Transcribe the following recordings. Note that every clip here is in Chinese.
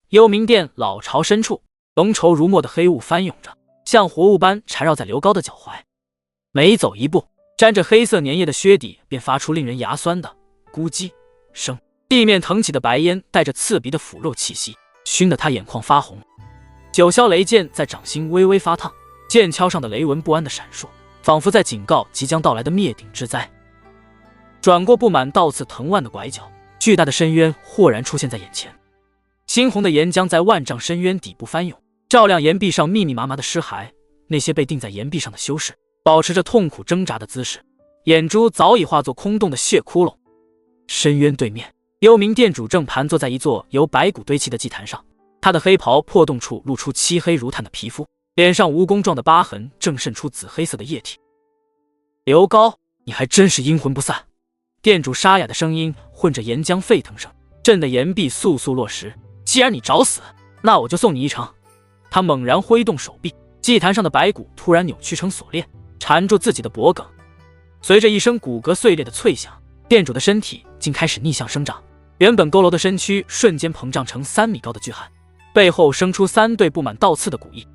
幽冥殿老巢深处，浓稠如墨的黑雾翻涌着，像活物般缠绕在刘高的脚踝。每走一步，沾着黑色粘液的靴底便发出令人牙酸的咕叽声，地面腾起的白烟带着刺鼻的腐肉气息，熏得他眼眶发红。九霄雷剑在掌心微微发烫，剑鞘上的雷纹不安的闪烁，仿佛在警告即将到来的灭顶之灾。转过布满倒刺藤蔓的拐角，巨大的深渊豁然出现在眼前。猩红的岩浆在万丈深渊底部翻涌，照亮岩壁上密密麻麻的尸骸。那些被钉在岩壁上的修士保持着痛苦挣扎的姿势，眼珠早已化作空洞的血窟窿。深渊对面，幽冥殿主正盘坐在一座由白骨堆砌的祭坛上，他的黑袍破洞处露出漆黑如炭的皮肤，脸上蜈蚣状的疤痕正渗出紫黑色的液体。刘高，你还真是阴魂不散！殿主沙哑的声音混着岩浆沸腾声，震得岩壁簌簌落石。既然你找死，那我就送你一程。他猛然挥动手臂，祭坛上的白骨突然扭曲成锁链，缠住自己的脖颈。随着一声骨骼碎裂的脆响，殿主的身体竟开始逆向生长，原本佝偻的身躯瞬间膨胀成3米高的巨汉，背后生出3对布满倒刺的骨翼。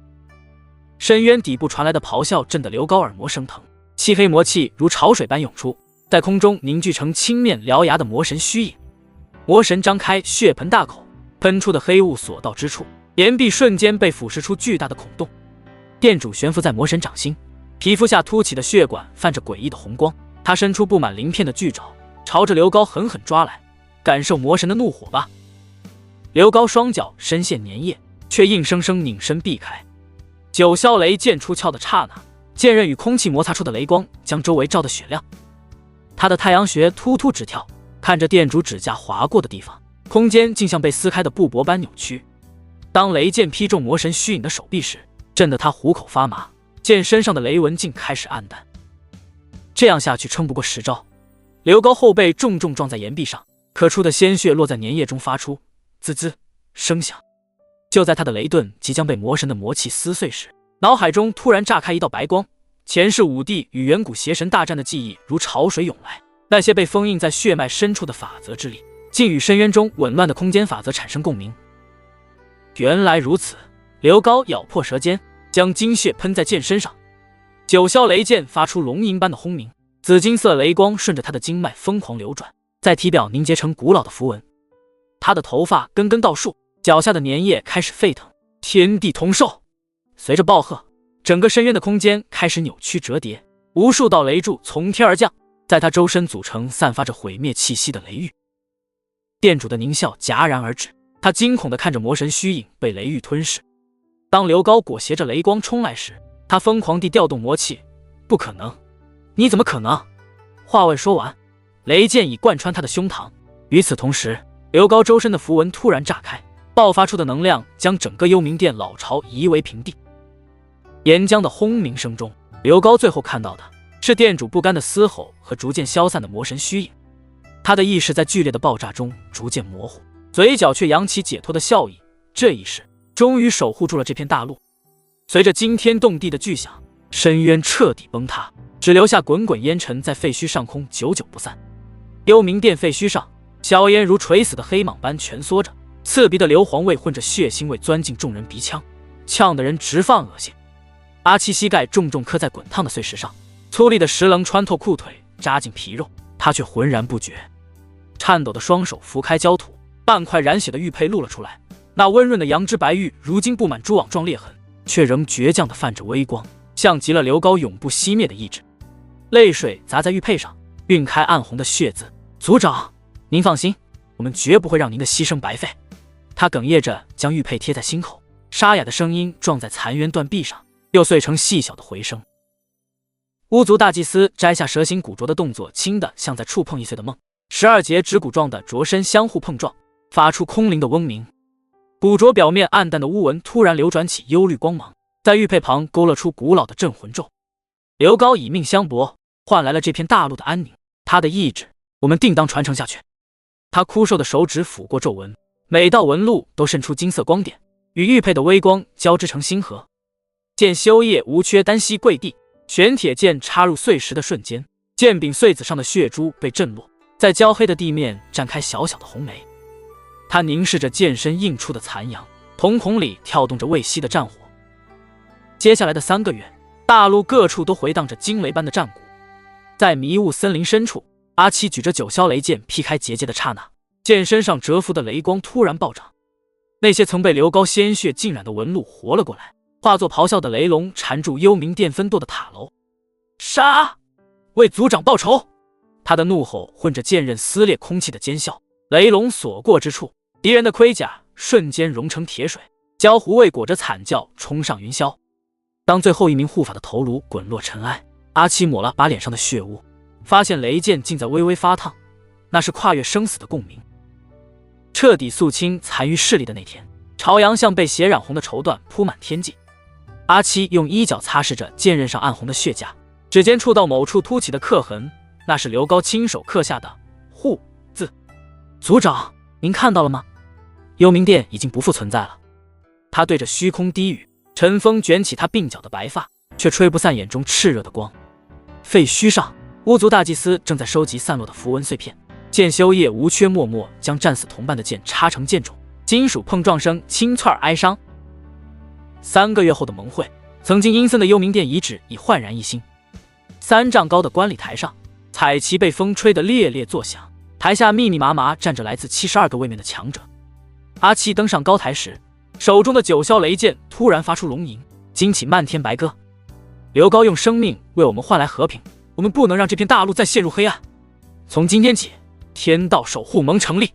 深渊底部传来的咆哮震得刘高耳膜生疼，漆黑魔气如潮水般涌出，在空中凝聚成青面獠牙的魔神虚影。魔神张开血盆大口，喷出的黑雾所到之处，岩壁瞬间被腐蚀出巨大的孔洞。殿主悬浮在魔神掌心，皮肤下凸起的血管泛着诡异的红光，他伸出布满鳞片的巨爪，朝着刘高狠狠抓来。感受魔神的怒火吧！刘高双脚深陷粘液，却硬生生拧身避开。九霄雷剑出鞘的刹那，剑刃与空气摩擦出的雷光将周围照得雪亮。他的太阳穴突突直跳，看着殿主指甲划过的地方，空间竟像被撕开的布帛般扭曲。当雷剑劈中魔神虚影的手臂时，震得他虎口发麻，剑身上的雷纹竟开始暗淡。这样下去撑不过10招。刘高后背重重撞在岩壁上，可出的鲜血落在粘液中发出滋滋声响。就在他的雷盾即将被魔神的魔气撕碎时，脑海中突然炸开一道白光，前世武帝与远古邪神大战的记忆如潮水涌来，那些被封印在血脉深处的法则之力，竟与深渊中紊乱的空间法则产生共鸣。原来如此，刘高咬破舌尖，将精血喷在剑身上。九霄雷剑发出龙吟般的轰鸣，紫金色雷光顺着他的经脉疯狂流转，在体表凝结成古老的符文。他的头发根根倒竖，脚下的粘液开始沸腾。天地同寿！随着暴喝，整个深渊的空间开始扭曲折叠，无数道雷柱从天而降，在他周身组成散发着毁灭气息的雷域。殿主的狞笑戛然而止，他惊恐地看着魔神虚影被雷域吞噬。当刘高裹挟着雷光冲来时，他疯狂地调动魔气。不可能！你怎么可能？话未说完，雷剑已贯穿他的胸膛。与此同时，刘高周身的符文突然炸开，爆发出的能量将整个幽冥殿老巢夷为平地。岩浆的轰鸣声中，刘高最后看到的是殿主不甘的嘶吼和逐渐消散的魔神虚影。他的意识在剧烈的爆炸中逐渐模糊，嘴角却扬起解脱的笑意。这一世终于守护住了这片大陆。随着惊天动地的巨响，深渊彻底崩塌，只留下滚滚烟尘在废墟上空久久不散。幽冥殿废墟上，硝烟如垂死的黑蟒般蜷缩着，刺鼻的硫磺味混着血腥味钻进众人鼻腔，呛得人直犯恶心。阿七膝盖重重磕在滚烫的碎石上，粗粝的石棱穿透裤腿扎进皮肉，他却浑然不觉。颤抖的双手拂开焦土，半块染血的玉佩露了出来，那温润的羊脂白玉如今布满蛛网状裂痕，却仍倔强地泛着微光，像极了刘高永不熄灭的意志。泪水砸在玉佩上，晕开暗红的血渍。族长，您放心，我们绝不会让您的牺牲白费。他哽咽着将玉佩贴在心口，沙哑的声音撞在残垣断壁上，又碎成细小的回声。巫族大祭司摘下蛇形骨镯的动作轻的像在触碰易碎的梦，12节指骨状的镯身相互碰撞，发出空灵的嗡鸣。骨镯表面暗淡的乌纹突然流转起幽绿光芒，在玉佩旁勾勒出古老的镇魂咒。刘高以命相搏，换来了这片大陆的安宁，他的意志我们定当传承下去。他枯瘦的手指抚过皱纹，每道纹路都渗出金色光点，与玉佩的微光交织成星河。见修业无缺单膝跪地，玄铁剑插入碎石的瞬间，剑柄碎子上的血珠被震落，在焦黑的地面绽开小小的红梅。他凝视着剑身映出的残阳，瞳孔里跳动着未熄的战火。接下来的3个月，大陆各处都回荡着惊雷般的战鼓。在迷雾森林深处，阿七举着9霄雷剑劈开结界的刹那，剑身上蛰伏的雷光突然暴涨，那些曾被刘高鲜血浸染的纹路活了过来，化作咆哮的雷龙缠住幽冥殿分舵的塔楼。杀！为族长报仇！他的怒吼混着剑刃撕裂空气的尖啸，雷龙所过之处，敌人的盔甲瞬间融成铁水，焦狐卫裹着惨叫冲上云霄。当最后一名护法的头颅滚落尘埃，阿七抹了把脸上的血污，发现雷剑竟在微微发烫，那是跨越生死的共鸣。彻底肃清残余势力的那天，朝阳像被血染红的绸缎铺满天际。阿七用衣角擦拭着剑刃上暗红的血痂，指尖触到某处凸起的刻痕，那是刘高亲手刻下的护字。族长，您看到了吗？幽冥殿已经不复存在了。他对着虚空低语，晨风卷起他鬓角的白发，却吹不散眼中炽热的光。废墟上，巫族大祭司正在收集散落的符文碎片，剑修业无缺默默将战死同伴的剑插成剑种，金属碰撞声清脆哀伤。3个月后的盟会，曾经阴森的幽冥殿遗址已焕然一新。3丈高的观礼台上，彩旗被风吹得猎猎作响，台下密密麻麻站着来自72个位面的强者。阿七登上高台时，手中的9霄雷剑突然发出龙吟，惊起漫天白鸽。刘高用生命为我们换来和平，我们不能让这片大陆再陷入黑暗。从今天起，天道守护盟成立。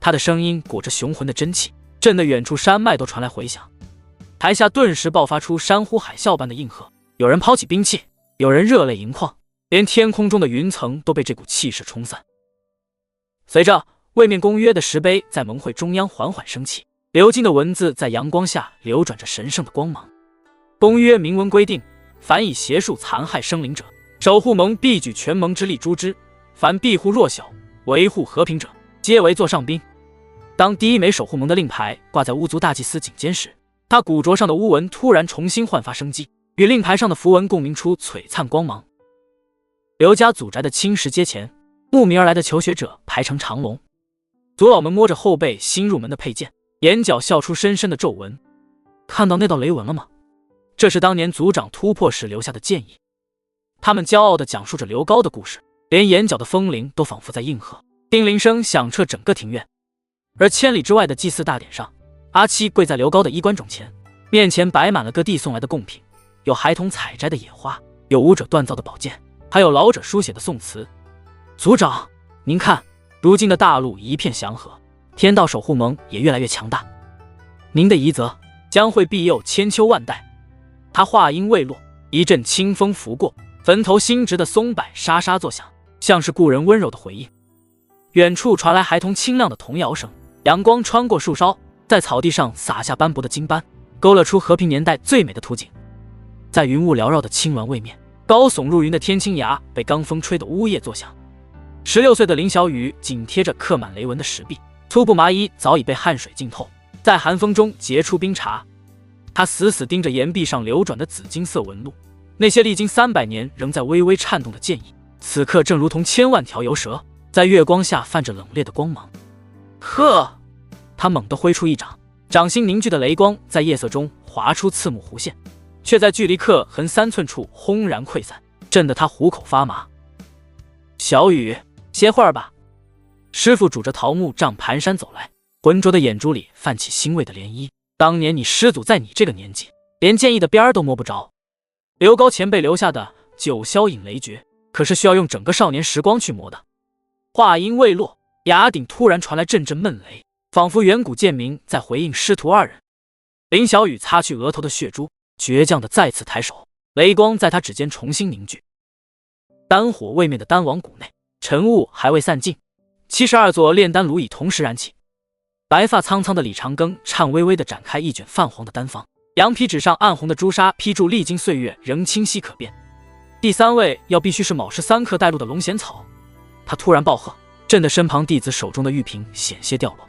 他的声音裹着雄浑的真气，震得远处山脉都传来回响。台下顿时爆发出山呼海啸般的应和，有人抛起兵器，有人热泪盈眶，连天空中的云层都被这股气势冲散。随着位面公约的石碑在盟会中央缓缓升起，鎏金的文字在阳光下流转着神圣的光芒。公约明文规定，凡以邪术残害生灵者，守护盟必举全盟之力诛之；凡庇护弱小、维护和平者，皆为座上宾。当第一枚守护盟的令牌挂在巫族大祭司颈间时，他骨镯上的巫纹突然重新焕发生机，与令牌上的符文共鸣出璀璨光芒。刘家祖宅的青石阶前，慕名而来的求学者排成长龙，族老们摸着后背新入门的佩剑，眼角笑出深深的皱纹。看到那道雷纹了吗？这是当年族长突破时留下的剑意。他们骄傲地讲述着刘高的故事，连眼角的风铃都仿佛在应和，叮铃声响彻整个庭院。而千里之外的祭祀大典上，阿七跪在刘高的衣冠冢前，面前摆满了各地送来的贡品，有孩童采摘的野花，有武者锻造的宝剑，还有老者书写的宋词。族长，您看，如今的大陆一片祥和，天道守护盟也越来越强大，您的遗泽将会庇佑千秋万代。他话音未落，一阵清风拂过，坟头新植的松柏沙沙作响，像是故人温柔的回应。远处传来孩童清亮的童谣声，阳光穿过树梢，在草地上洒下斑驳的金斑，勾勒出和平年代最美的图景。在云雾缭绕的青峦位面，高耸入云的天青崖被罡风吹得呜咽作响。16岁的林小雨紧贴着刻满雷纹的石壁，粗布麻衣早已被汗水浸透，在寒风中结出冰碴。他死死盯着岩壁上流转的紫金色纹路，那些历经300年仍在微微颤动的剑意，此刻正如同千万条游蛇，在月光下泛着冷冽的光芒。呵！他猛地挥出一掌，掌心凝聚的雷光在夜色中划出刺目弧线，却在距离刻痕3寸处轰然溃散，震得他虎口发麻。小雨，歇会儿吧。师傅拄着桃木杖蹒跚走来，浑浊的眼珠里泛起欣慰的涟漪。当年你师祖在你这个年纪，连剑意的边儿都摸不着。刘高前辈留下的9霄引雷诀，可是需要用整个少年时光去磨的。话音未落，崖顶突然传来阵阵闷雷，仿佛远古剑鸣在回应师徒2人。林小雨擦去额头的血珠，倔强地再次抬手，雷光在他指尖重新凝聚。丹火位面的丹王谷内，晨雾还未散尽，72座炼丹炉已同时燃起。白发苍苍的李长庚颤巍巍地展开一卷泛黄的丹方，羊皮纸上暗红的朱砂披住历经岁月仍清晰可辨。第3位要必须是卯时3刻带路的龙涎草。他突然暴喝，震得身旁弟子手中的玉瓶险些掉落。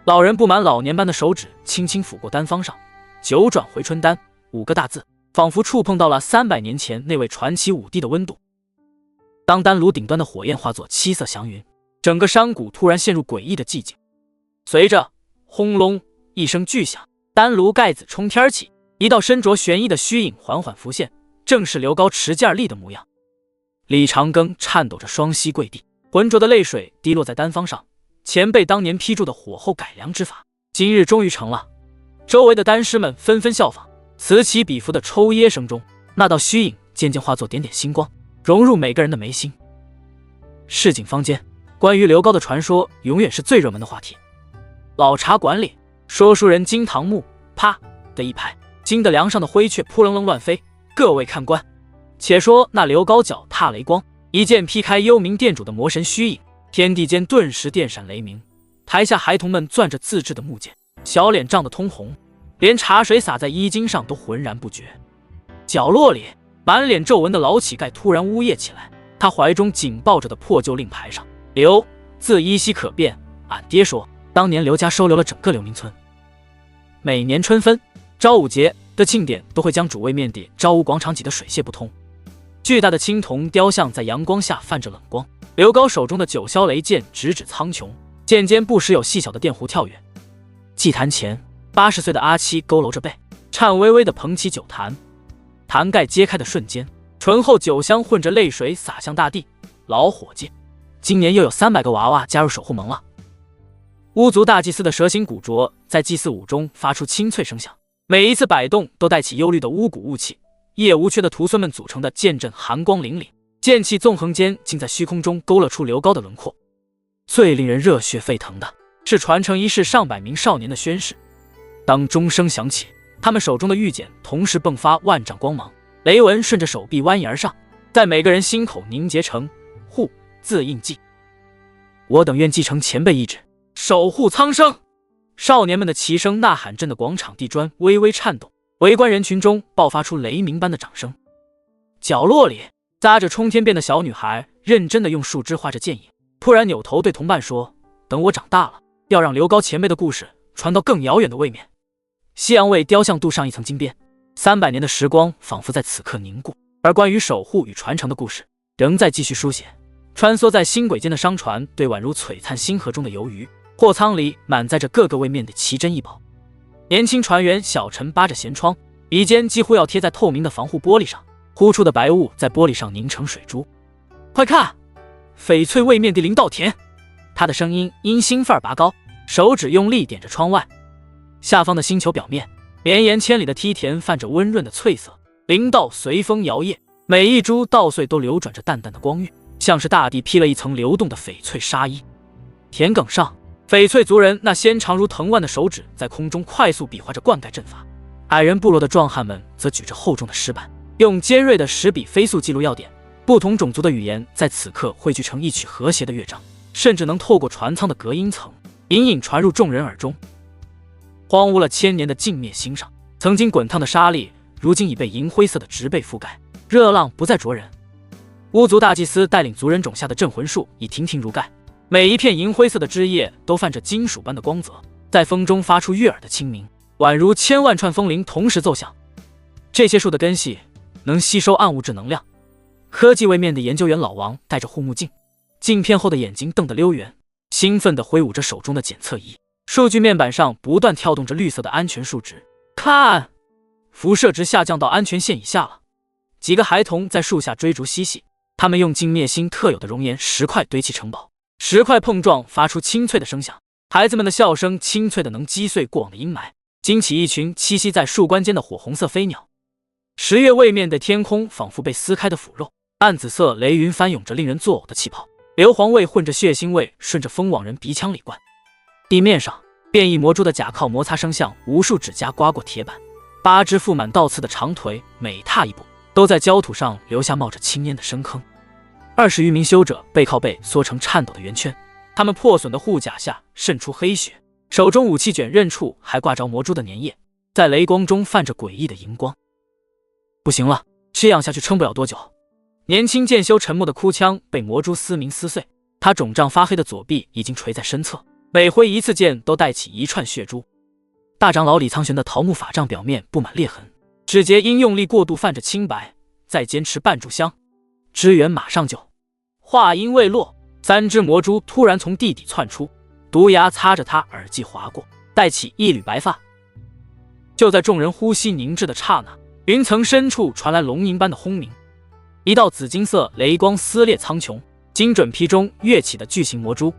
老人布满老年般的手指轻轻抚过丹方上，9转回春丹5个大字，仿佛触碰到了300年前那位传奇武帝的温度。当丹炉顶端的火焰化作七色祥云，整个山谷突然陷入诡异的寂静。随着轰隆一声巨响，丹炉盖子冲天起，一道身着玄衣的虚影缓缓浮现，正是刘高持剑而立的模样。李长庚颤抖着双膝跪地，浑浊的泪水滴落在丹方上。前辈当年批注的火候改良之法，今日终于成了。周围的丹师们纷纷效仿，此起彼伏的抽噎声中，那道虚影渐渐化作点点星光，融入每个人的眉心。市井坊间，关于刘高的传说永远是最热门的话题。老茶馆里，说书人金堂木啪的一拍，金的梁上的灰雀扑棱棱乱飞。各位看官，且说那刘高脚踏雷光，一剑劈开幽冥殿主的魔神虚影，天地间顿时电闪雷鸣。台下孩童们攥着自制的木剑，小脸涨得通红，连茶水洒在衣襟上都浑然不觉。角落里，满脸皱纹的老乞丐突然呜咽起来，他怀中紧抱着的破旧令牌上，刘字依稀可辨。俺爹说，当年刘家收留了整个流民村。每年春分、朝午节的庆典都会将主位面的昭武广场挤得水泄不通。巨大的青铜雕像在阳光下泛着冷光，刘高手中的九霄雷剑直指苍穹，剑间不时有细小的电弧跳跃。祭坛前，80岁的阿七佝偻着背，颤巍巍地捧起酒坛，坛盖揭开的瞬间，醇厚酒香混着泪水洒向大地。老伙计，今年又有300个娃娃加入守护盟了。巫族大祭司的蛇形古镯在祭祀舞中发出清脆声响，每一次摆动都带起幽绿的巫蛊雾气。叶无缺的徒孙们组成的剑阵寒光凛凛，剑气纵横间竟在虚空中勾勒出刘高的轮廓。最令人热血沸腾的是传承一世上百名少年的宣誓。当钟声响起，他们手中的玉简同时迸发万丈光芒，雷纹顺着手臂蜿蜒而上，在每个人心口凝结成护字印记。我等愿继承前辈意志，守护苍生。少年们的齐声呐喊震得广场地砖微微颤动，围观人群中爆发出雷鸣般的掌声。角落里，扎着冲天辫的小女孩认真地用树枝画着剑影，突然扭头对同伴说，等我长大了，要让刘高前辈的故事传到更遥远的位面。西洋为雕像镀上一层金边，300年的时光仿佛在此刻凝固，而关于守护与传承的故事仍在继续书写。穿梭在星轨间的商船对宛如璀璨星河中的游鱼，货舱里满载着各个位面的奇珍异宝。年轻船员小陈扒着舷窗，鼻尖几乎要贴在透明的防护玻璃上，呼出的白雾在玻璃上凝成水珠。快看，翡翠位面的林稻田！他的声音因兴奋而拔高，手指用力点着窗外。下方的星球表面，绵延千里的梯田泛着温润的翠色，林稻随风摇曳，每一株稻穗都流转着淡淡的光晕，像是大地披了一层流动的翡翠纱衣。田埂上，翡翠族人那纤长如藤蔓的手指在空中快速比划着灌溉阵法，矮人部落的壮汉们则举着厚重的石板，用尖锐的石笔飞速记录要点。不同种族的语言在此刻汇聚成一曲和谐的乐章，甚至能透过船舱的隔音层，隐隐传入众人耳中。荒芜了1000年的镜面星上，曾经滚烫的沙砾，如今已被银灰色的植被覆盖，热浪不再灼人。巫族大祭司带领族人种下的镇魂树已亭亭如盖，每一片银灰色的枝叶都泛着金属般的光泽，在风中发出悦耳的清鸣，宛如千万串风铃同时奏响。这些树的根系能吸收暗物质能量。科技位面的研究员老王戴着护目镜，镜片后的眼睛瞪得溜圆，兴奋地挥舞着手中的检测仪。数据面板上不断跳动着绿色的安全数值，看，辐射值下降到安全线以下了。几个孩童在树下追逐嬉戏，他们用镜灭星特有的熔岩石块堆砌城堡，石块碰撞发出清脆的声响，孩子们的笑声清脆的能击碎过往的阴霾，惊起一群栖息在树冠间的火红色飞鸟。10月位面的天空仿佛被撕开的腐肉，暗紫色雷云翻涌着令人作呕的气泡，硫磺味混着血腥味顺着风往人鼻腔里灌。地面上，变异魔蛛的甲壳摩擦声像无数指甲刮过铁板，8只覆满倒刺的长腿每踏一步都在焦土上留下冒着青烟的深坑。20余名修者背靠背缩成颤抖的圆圈，他们破损的护甲下渗出黑血，手中武器卷刃处还挂着魔蛛的粘液，在雷光中泛着诡异的荧光。不行了，这样下去撑不了多久。年轻剑修沉默的哭腔被魔蛛撕明撕碎，他肿胀发黑的左臂已经垂在身侧，每挥一次剑都带起一串血珠。大长老李苍玄的桃木法杖表面布满裂痕，指节因用力过度泛着青白，再坚持半炷香，支援马上就。话音未落，3只魔蛛突然从地底窜出，毒牙擦着他耳际划过，带起一缕白发。就在众人呼吸凝滞的刹那，云层深处传来龙吟般的轰鸣，一道紫金色雷光撕裂苍穹，精准劈中跃起的巨型魔蛛。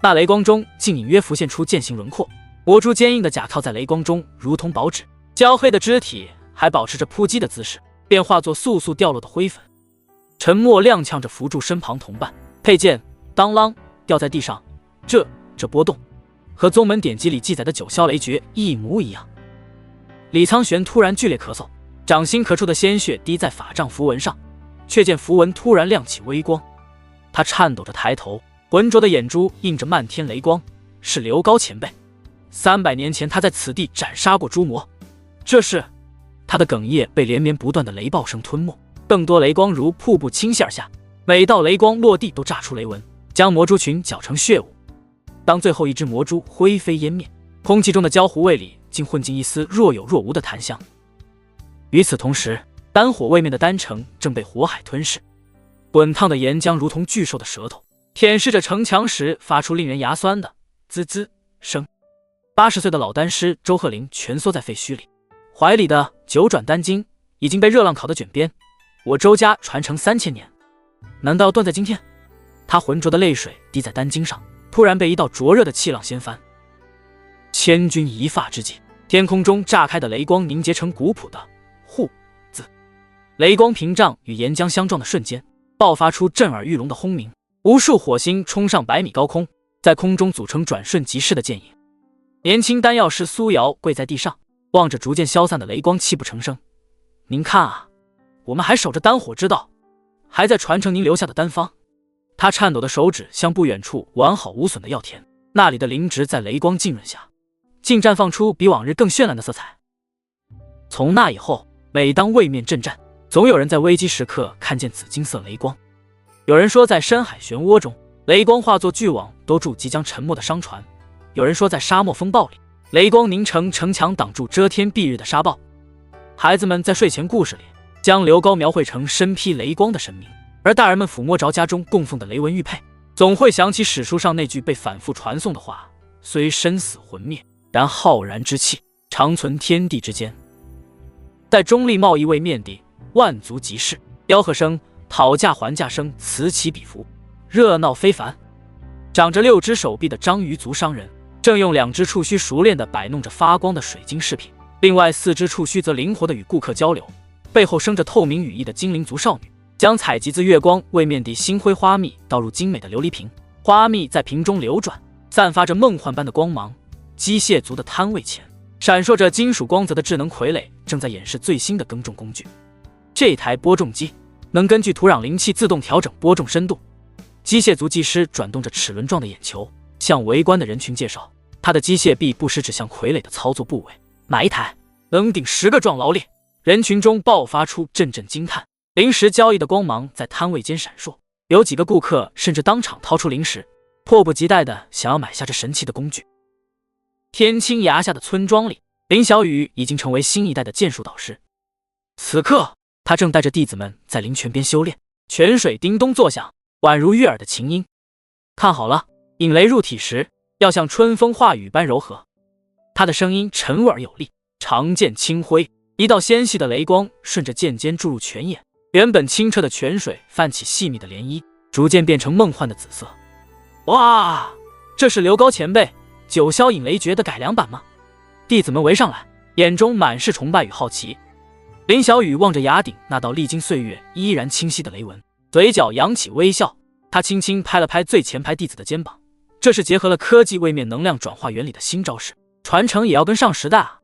那雷光中竟隐约浮现出剑形轮廓，魔蛛坚硬的甲靠在雷光中如同薄纸，焦黑的肢体还保持着扑击的姿势，便化作簌簌掉落的灰粉。沉默踉跄着扶住身旁同伴，佩剑当啷掉在地上。这波动和宗门典籍里记载的九霄雷诀一模一样。李苍玄突然剧烈咳嗽，掌心咳出的鲜血滴在法杖符文上，却见符文突然亮起微光。他颤抖着抬头，浑浊的眼珠映着漫天雷光，是刘高前辈。300年前他在此地斩杀过诸魔。这是他的哽咽被连绵不断的雷暴声吞没，更多雷光如瀑布倾泻而下，每道雷光落地都炸出雷纹，将魔蛛群搅成血雾。当最后一只魔蛛灰飞烟灭，空气中的焦糊味里竟混进一丝若有若无的檀香。与此同时，丹火位面的丹城正被火海吞噬，滚烫的岩浆如同巨兽的舌头，舔舐着城墙时发出令人牙酸的滋滋声。80岁的老丹师周鹤龄蜷缩在废墟里，怀里的九转丹经已经被热浪烤得卷边。我周家传承3000年，难道要断在今天？他浑浊的泪水滴在丹经上，突然被一道灼热的气浪掀翻。千钧一发之际，天空中炸开的雷光凝结成古朴的护字，雷光屏障与岩浆相撞的瞬间，爆发出震耳欲聋的轰鸣，无数火星冲上100米高空，在空中组成转瞬即逝的剑影。年轻丹药师苏瑶跪在地上，望着逐渐消散的雷光，泣不成声。您看啊，我们还守着丹火之道，还在传承您留下的丹方。他颤抖的手指向不远处完好无损的药田，那里的灵植在雷光浸润下，竟绽放出比往日更绚烂的色彩。从那以后，每当位面阵战，总有人在危机时刻看见紫金色雷光。有人说，在深海漩涡中，雷光化作巨网兜住即将沉没的商船；有人说，在沙漠风暴里，雷光凝成城墙挡住遮天蔽日的沙暴。孩子们在睡前故事里将刘高描绘成身披雷光的神明，而大人们抚摸着家中供奉的雷纹玉佩，总会想起史书上那句被反复传颂的话：虽身死魂灭，然浩然之气长存天地之间。在中立贸易位面地，万族集市，吆喝声、讨价还价声此起彼伏，热闹非凡。长着6只手臂的章鱼族商人正用2只触须熟练地摆弄着发光的水晶饰品，另外4只触须则灵活地与顾客交流。背后生着透明羽翼的精灵族少女将采集自月光位面地星辉花蜜倒入精美的琉璃瓶，花蜜在瓶中流转，散发着梦幻般的光芒。机械族的摊位前，闪烁着金属光泽的智能傀儡正在演示最新的耕种工具。这台播种机能根据土壤灵气自动调整播种深度。机械族技师转动着齿轮状的眼球，向围观的人群介绍，他的机械臂不时指向傀儡的操作部位。买一台能顶10个壮劳力。人群中爆发出阵阵惊叹，零食交易的光芒在摊位间闪烁，有几个顾客甚至当场掏出零食，迫不及待地想要买下这神奇的工具。天青崖下的村庄里，林小雨已经成为新一代的剑术导师。此刻，他正带着弟子们在灵泉边修炼，泉水叮咚作响，宛如悦耳的琴音。看好了，引雷入体时，要像春风化雨般柔和。他的声音沉稳而有力，长剑轻挥，一道纤细的雷光顺着剑尖注入泉眼，原本清澈的泉水泛起细密的涟漪，逐渐变成梦幻的紫色。哇，这是刘高前辈九霄引雷诀的改良版吗？弟子们围上来，眼中满是崇拜与好奇。林小雨望着崖顶那道历经岁月依然清晰的雷纹，嘴角扬起微笑。他轻轻拍了拍最前排弟子的肩膀，这是结合了科技位面能量转化原理的新招式，传承也要跟上时代啊。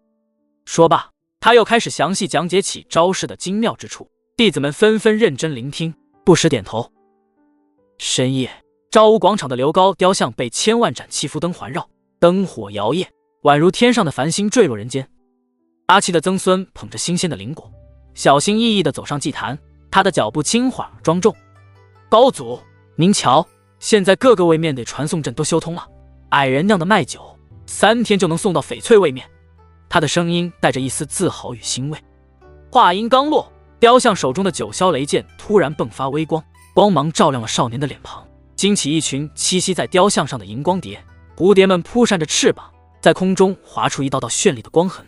说罢，他又开始详细讲解起招式的精妙之处，弟子们纷纷认真聆听，不时点头。深夜，昭武广场的刘高雕像被千万盏祈福灯环绕，灯火摇曳，宛如天上的繁星坠落人间。阿七的曾孙捧着新鲜的灵果，小心翼翼地走上祭坛，他的脚步轻缓而庄重。高祖，您瞧，现在各个位面的传送阵都修通了，矮人酿的麦酒3天就能送到翡翠位面。他的声音带着一丝自豪与欣慰。话音刚落，雕像手中的九霄雷剑突然迸发微光，光芒照亮了少年的脸庞，惊起一群栖息在雕像上的荧光蝶。蝴蝶们扑扇着翅膀，在空中划出一道道绚丽的光痕。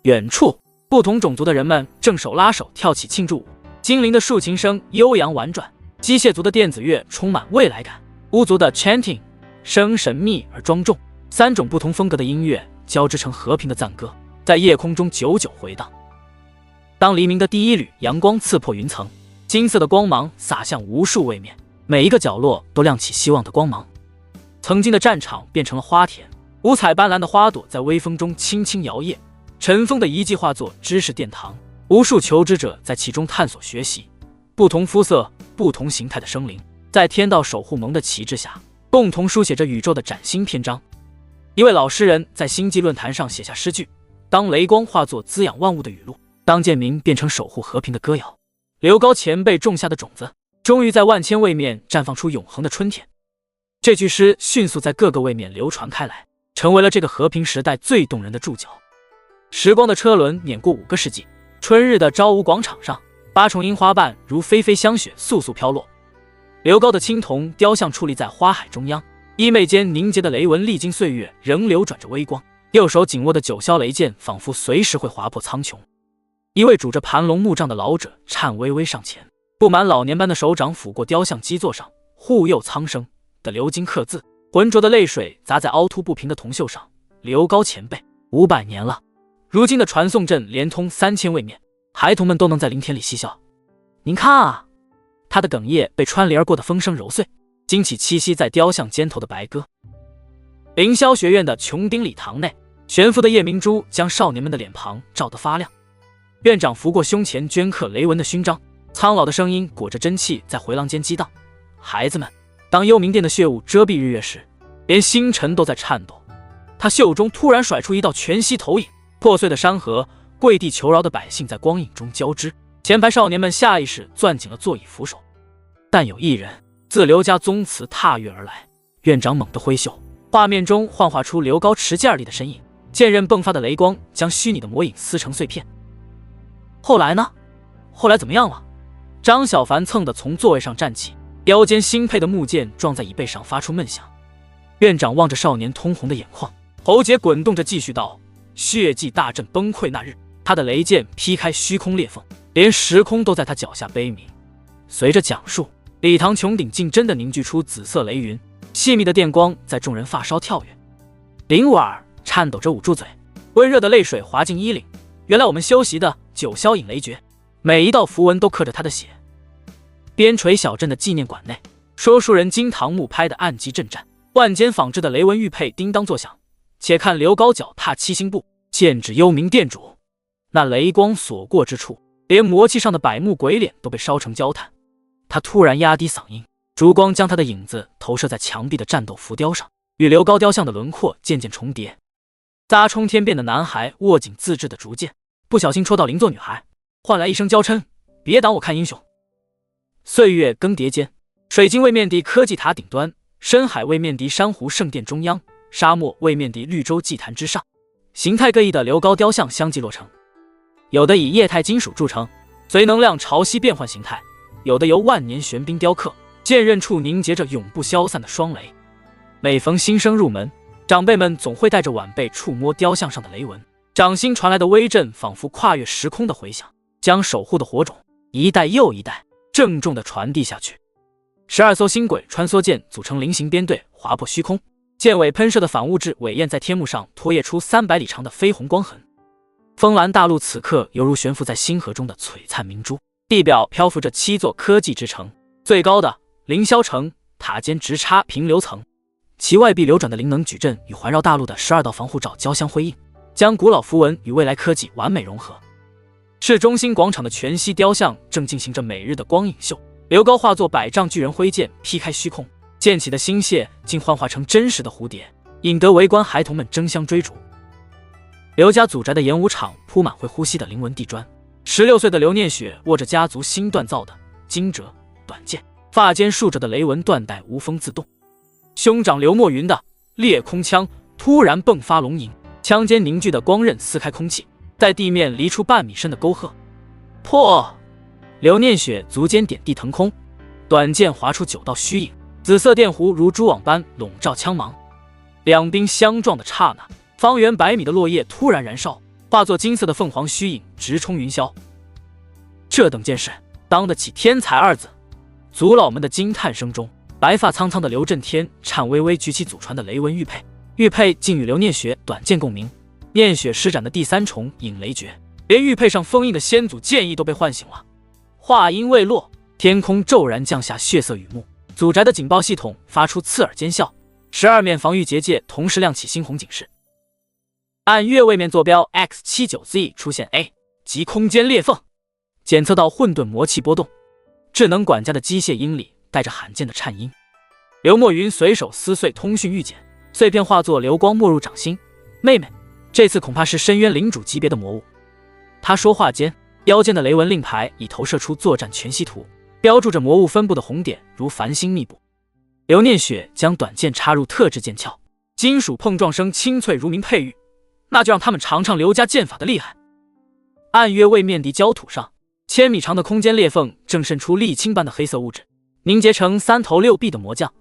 远处，不同种族的人们正手拉手跳起庆祝舞，精灵的竖琴声悠扬婉转，机械族的电子乐充满未来感，巫族的 chanting 声神秘而庄重。3种不同风格的音乐交织成和平的赞歌，在夜空中久久回荡。当黎明的第一缕阳光刺破云层，金色的光芒洒向无数位面，每一个角落都亮起希望的光芒。曾经的战场变成了花田，五彩斑斓的花朵在微风中轻轻摇曳，尘封的遗迹化作知识殿堂，无数求知者在其中探索学习。不同肤色、不同形态的生灵，在天道守护盟的旗帜下，共同书写着宇宙的崭新篇章。一位老诗人在星际论坛上写下诗句：当雷光化作滋养万物的雨露，当剑鸣变成守护和平的歌谣，刘高前辈种下的种子，终于在万千位面绽放出永恒的春天。这句诗迅速在各个位面流传开来，成为了这个和平时代最动人的注脚。时光的车轮碾过5个世纪，春日的昭武广场上，8重樱花瓣如霏霏香雪簌簌飘落。刘高的青铜雕像矗立在花海中央，衣袂间凝结的雷纹历经岁月仍流转着微光，右手紧握的九霄雷剑仿佛随时会划破苍穹。一位拄着盘龙木杖的老者颤巍巍上前，布满老年般的手掌抚过雕像基座上护佑苍生的鎏金刻字，浑浊的泪水砸在凹凸不平的铜锈上。刘高前辈，500年了，如今的传送阵连通3000位面，孩童们都能在灵田里嬉笑。您看啊，他的哽咽被穿篱而过的风声揉碎，惊起栖息在雕像肩头的白鸽。凌霄学院的穹顶礼堂内，悬浮的夜明珠将少年们的脸庞照得发亮。院长拂过胸前镌刻雷纹的勋章，苍老的声音裹着真气在回廊间激荡。孩子们，当幽冥殿的血雾遮蔽日月时，连星辰都在颤抖。他袖中突然甩出一道全息投影，破碎的山河，跪地求饶的百姓在光影中交织。前排少年们下意识攥紧了座椅扶手，但有一人自刘家宗祠踏跃而来。院长猛地挥袖，画面中幻化出刘高持剑里的身影，剑刃迸发的雷光将虚拟的魔影撕成碎片。后来呢？后来怎么样了？张小凡蹭地从座位上站起，腰间新配的木剑撞在椅背上发出闷响。院长望着少年通红的眼眶，喉结滚动着继续道：血祭大阵崩溃那日，他的雷剑劈开虚空裂缝，连时空都在他脚下悲鸣。随着讲述，礼堂穹顶竟真的凝聚出紫色雷云，细密的电光在众人发梢跳跃。林婉儿颤抖着捂住嘴，温热的泪水滑进衣领。原来我们修习的九霄引雷诀，每一道符文都刻着他的血。边陲小镇的纪念馆内，说书人金堂木拍的暗击阵战，万间仿制的雷纹玉佩叮当作响。且看刘高脚踏7星步，剑指幽冥殿主，那雷光所过之处，连魔器上的百目鬼脸都被烧成焦炭。他突然压低嗓音，烛光将他的影子投射在墙壁的战斗浮雕上，与刘高雕像的轮廓渐渐重叠。杂冲天变的男孩握紧自制的竹剑，不小心戳到邻座女孩，换来一声娇嗔：别挡我看英雄。岁月更迭间，水晶位面的科技塔顶端，深海位面的珊瑚圣殿中央，沙漠位面的绿洲祭坛之上，形态各异的刘高雕像相继落成。有的以液态金属铸成，随能量潮汐变换形态；有的由万年玄冰雕刻，剑刃处凝结着永不消散的双雷。每逢新生入门，长辈们总会带着晚辈触摸雕像上的雷纹，掌心传来的威震仿佛跨越时空的回响，将守护的火种一代又一代郑重地传递下去。12艘星轨穿梭舰组成菱形编队，划破虚空，舰尾喷射的反物质尾焰在天幕上拖曳出300里长的绯红光痕。风兰大陆此刻犹如悬浮在星河中的璀璨明珠，地表漂浮着7座科技之城，最高的凌霄城塔尖直插平流层，其外壁流转的灵能矩阵与环绕大陆的12道防护罩交相辉映，将古老符文与未来科技完美融合。市中心广场的全息雕像正进行着每日的光影秀，刘高化作100丈巨人挥剑劈开虚空，溅起的星屑竟幻化成真实的蝴蝶，引得围观孩童们争相追逐。刘家祖宅的演武场铺满会呼吸的灵纹地砖，16岁的刘念雪握着家族新锻造的惊蛰短剑，发间竖着的雷纹缎带无风自动。兄长刘墨云的裂空枪突然迸发龙吟，枪尖凝聚的光刃撕开空气，在地面离出半米深的沟壑。破！刘念雪足尖点地腾空，短剑划出9道虚影，紫色电弧如蛛网般笼罩枪芒。两兵相撞的刹那，方圆100米的落叶突然燃烧，化作金色的凤凰虚影，直冲云霄。这等件事，当得起天才2字。族老们的惊叹声中，白发苍苍的刘震天颤巍巍举起祖传的雷纹玉佩，玉佩竟与刘念雪短剑共鸣。念雪施展的第3重引雷诀，连玉佩上封印的先祖剑意都被唤醒了。话音未落，天空骤然降下血色雨幕，祖宅的警报系统发出刺耳尖啸，12面防御结界同时亮起猩红警示。按月位面坐标 X79Z 出现 A 及空间裂缝，检测到混沌魔气波动。智能管家的机械音里带着罕见的颤音。刘墨云随手撕碎通讯玉简，碎片化作流光没入掌心。妹妹，这次恐怕是深渊领主级别的魔物。他说话间，腰间的雷纹令牌已投射出作战全息图，标注着魔物分布的红点如繁星密布。刘念雪将短剑插入特制剑鞘，金属碰撞声清脆如鸣佩玉，那就让他们尝尝刘家剑法的厉害。暗月位面的焦土上，1000米长的空间裂缝正渗出沥青般的黑色物质，凝结成3头6臂的魔将。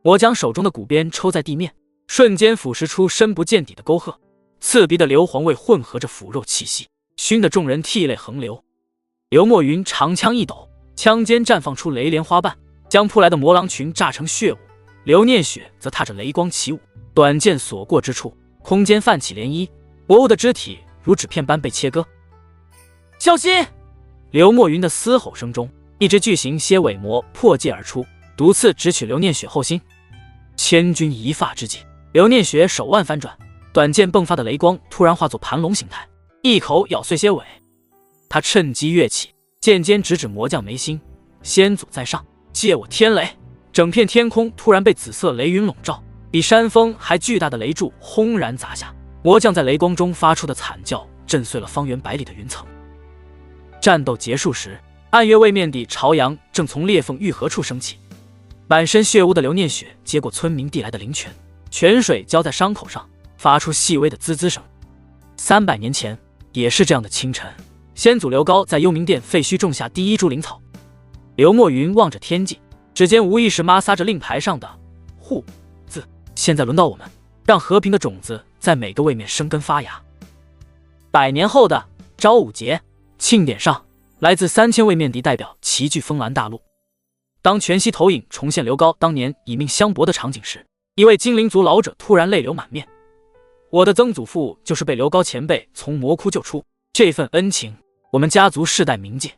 我将手中的骨鞭抽在地面，瞬间腐蚀出深不见底的沟壑，刺鼻的硫磺味混合着腐肉气息，熏得众人涕泪横流。刘墨云长枪一抖，枪尖绽放出雷莲花瓣，将扑来的魔狼群炸成血雾。刘念雪则踏着雷光起舞，短剑所过之处，空间泛起涟漪，魔物的肢体如纸片般被切割。小心！刘墨云的嘶吼声中，一只巨型蝎尾魔破界而出，毒刺直取刘念雪后心。千钧一发之际，刘念雪手腕翻转，短剑迸发的雷光突然化作盘龙形态，一口咬碎蝎尾。他趁机跃起，剑尖直指魔将眉心。先祖在上，借我天雷！整片天空突然被紫色雷云笼罩，比山峰还巨大的雷柱轰然砸下。魔将在雷光中发出的惨叫震碎了方圆100里的云层。战斗结束时，暗月位面的朝阳正从裂缝愈合处升起。满身血污的刘念雪接过村民递来的灵泉，泉水浇在伤口上，发出细微的滋滋声。300年前，也是这样的清晨，先祖刘高在幽冥殿废墟种下第1株灵草。刘墨云望着天际，指尖无意识摩挲着令牌上的“护”字。现在轮到我们，让和平的种子在每个位面生根发芽。100年后的朝午节庆典上，来自3000位面敌代表齐聚风兰大陆。当全息投影重现刘高当年以命相搏的场景时，一位精灵族老者突然泪流满面。我的曾祖父就是被刘高前辈从魔窟救出，这份恩情我们家族世代铭记。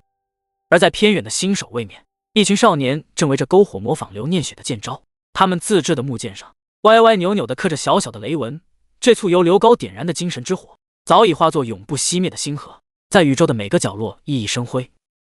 而在偏远的新手位面，一群少年正围着篝火模仿刘念雪的剑招，他们自制的木剑上歪歪扭扭地刻着小小的雷纹。这簇由刘高点燃的精神之火早已化作永不熄灭的星河，在宇宙的每个角落熠熠生辉。